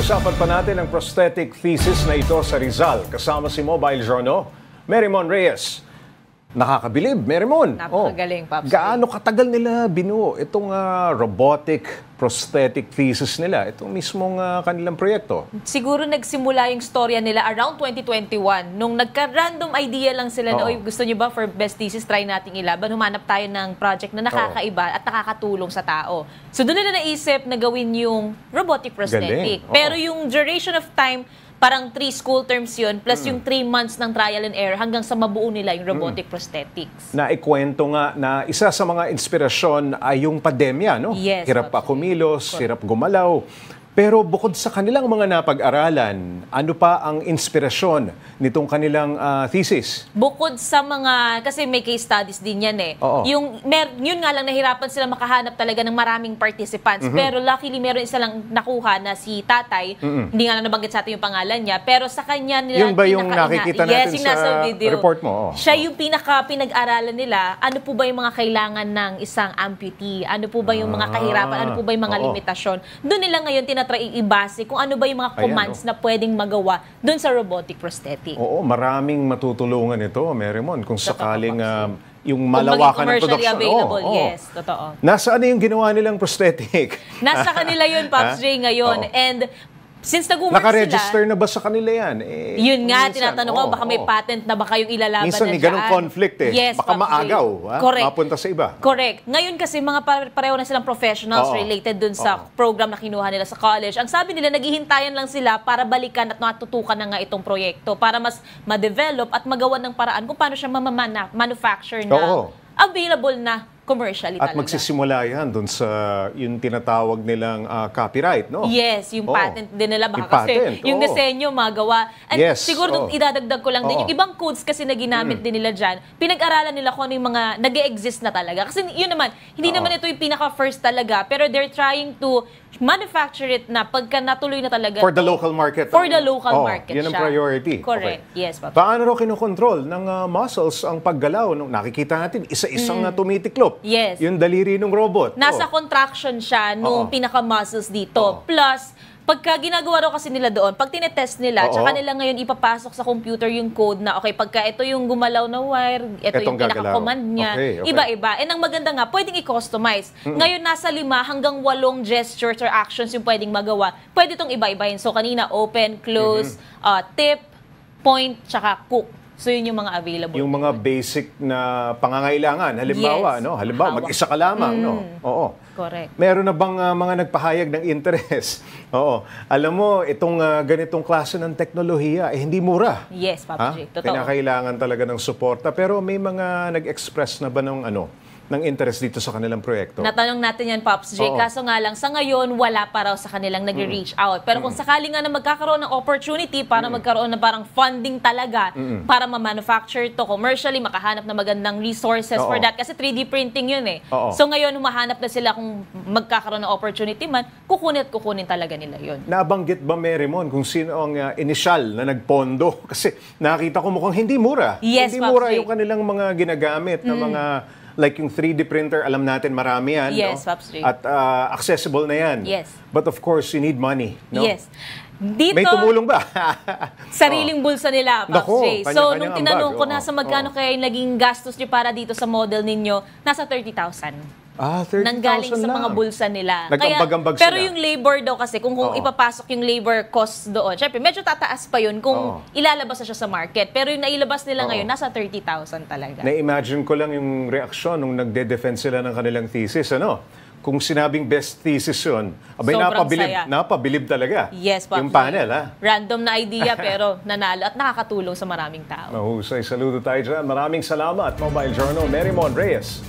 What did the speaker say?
Pag-usapan pa natin ang prosthetic thesis na ito sa Rizal. Kasama si Mobile Journal, Marymon Reyes. Nakakabilib, Marymon. Napakagaling, Pops. Gaano katagal nila binuo itong robotic prosthetic thesis nila? Itong mismong kanilang proyekto. Siguro nagsimula yung storya nila around 2021. Nung nagka-random idea lang sila na, gusto nyo ba for best thesis, try nating ilaban. Humanap tayo ng project na nakakaiba at nakakatulong sa tao. So doon nila naisip na gawin yung robotic prosthetic. Pero yung duration of time, parang 3 school terms yun, plus yung 3 months ng trial and error hanggang sa mabuo nila yung robotic prosthetics. Naikwento nga na isa sa mga inspirasyon ay yung pandemya, no? Yes, hirap pa kumilos, hirap gumalaw. Pero bukod sa kanilang mga napag-aralan, ano pa ang inspirasyon nitong kanilang thesis? Bukod sa mga, kasi may case studies din yan eh. Yun nga lang nahirapan sila makahanap talaga ng maraming participants. Pero luckily meron isa lang nakuha na si Tatay. Hindi nga lang nabanggit sa atin yung pangalan niya. Pero sa kanya nila yun ba yung nakikita natin yung sa nasa video. report mo? Siya yung pinag-aralan nila. Ano po ba yung mga kailangan ng isang amputee? Ano po ba yung mga kahirapan? Ano po ba yung mga limitasyon? Doon nila ngayon tinatry ibase kung ano ba yung mga commands na pwedeng magawa doon sa robotic prosthetic. Oo, maraming matutulungan ito, Marymon, kung sakaling yung malawakan ng production. Available, yes, totoo. Nasaan yung ginawa nilang prosthetic? Nasa kanila yun, Pops J, ngayon. And since nag-work naka-register na ba sa kanila yan? Yun nga, tinatanong ko, baka may patent na baka yung ilalaban minsan na may ganong conflict eh. Yes, baka maagaw, mapunta sa iba. Correct. Ngayon kasi mga pareho na silang professionals related dun sa program na kinuha nila sa college. Ang sabi nila, naghihintayan lang sila para balikan at matutukan na nga itong proyekto para mas ma-develop at magawa ng paraan kung paano siya manufacture na available na commercially at talaga. magsisimula yan doon sa yung tinatawag nilang copyright, no? Yes, yung patent din nila. Baka kasi yung disenyo magawa. And siguro idadagdag ko lang din, yung ibang codes kasi na ginamit din nila dyan, pinag-aralan nila kung ano yung mga nag-e-exist na talaga. Kasi yun naman, hindi naman ito yung pinaka-first talaga, pero they're trying to manufacture it na pagka natuloy na talaga. For the local market. For the local market yun ang priority. Correct. Yes, Papa. Paano raw kinokontrol ng muscles ang paggalaw? Nakikita natin, isa-isang tumitiklop. Yes. Yung daliri ng robot. Nasa contraction siya nung pinaka-muscles dito. Plus, pagka ginagawa raw kasi nila doon, pag tinetest nila, tsaka nila ngayon ipapasok sa computer yung code na, okay, pagka ito yung gumalaw na wire, ito yung pinaka-command niya, iba-iba. And ang maganda nga, pwedeng i-customize. Ngayon, nasa 5 hanggang 8 gestures or actions yung pwedeng magawa. Pwede itong iba-ibahin. So, kanina, open, close, tip, point, tsaka cook. So, yun yung mga available. Yung mga basic na pangangailangan. Halimbawa, no? Halimbawa, mag-isa ka lamang, no? Oo. Correct. Meron na bang mga nagpahayag ng interest? Oo. Alam mo, itong ganitong klase ng teknolohiya, hindi mura. Yes, Papa J. Totoo. Kinakailangan talaga ng suporta. Pero may mga nag-express na ba ng ng interest dito sa kanilang proyekto? Natanong natin yan, Pops J. Kaso nga lang, sa ngayon, wala pa raw sa kanilang nag-reach out. Pero kung sakali nga na magkakaroon ng opportunity para magkaroon ng parang funding talaga para ma-manufacture to commercially, makahanap na magandang resources for that. Kasi 3D printing yun eh. So ngayon, humahanap na sila kung magkakaroon ng opportunity man, kukunin talaga nila yun. Nabanggit ba, Marymon, kung sino ang initial na nagpondo? Kasi nakita ko mukhang hindi mura. Yes, hindi mura yung kanilang mga ginagamit na mga like yung 3D printer, alam natin marami yan. Yes, no? At accessible na yan. Yes. But of course, you need money. No? Yes. Dito, may tumulong ba? Sariling bulsa nila, Pops J. So, nung tinanong ko nasa magkano kaya yung naging gastos nyo para dito sa model ninyo, nasa 30,000. 30,000 nanggaling sa mga bulsa nila. Nag-ambag-ambag pero sila. yung labor daw kasi, kung ipapasok yung labor cost doon, syempre, medyo tataas pa yun kung ilalabas na siya sa market. Pero yung nailabas nila ngayon, nasa 30,000 talaga. Na-imagine ko lang yung reaksyon nung nagde-defend sila ng kanilang thesis, Kung sinabing best thesis yun, abay, napabilib talaga. Yes, Pops. Yung panel, Random na idea pero nanalo at nakakatulong sa maraming tao. Mahusay. Saludo tayo dyan. Maraming salamat, Mobile Journal, Marymon Reyes.